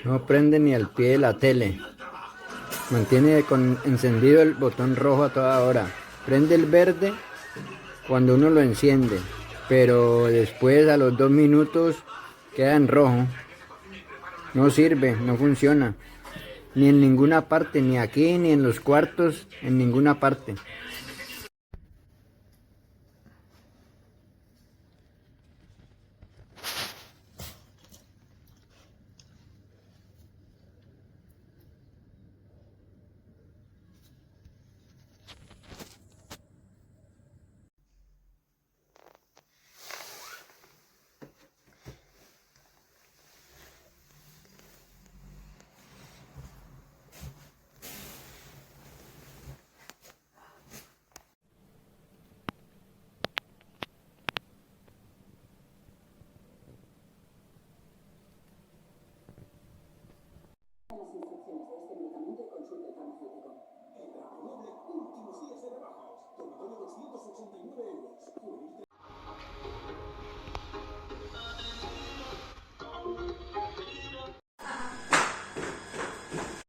No prende ni al pie de la tele. Mantiene con encendido el botón rojo a toda hora. Prende el verde cuando uno lo enciende, pero después a los 2 minutos queda en rojo. No sirve, no funciona. Ni en ninguna parte, ni aquí, ni en los cuartos, en ninguna parte. Las instrucciones de este medicamento y consulte al farmacéutico. Entramueble, últimos días de rebajas. Dormitorio 289 euros.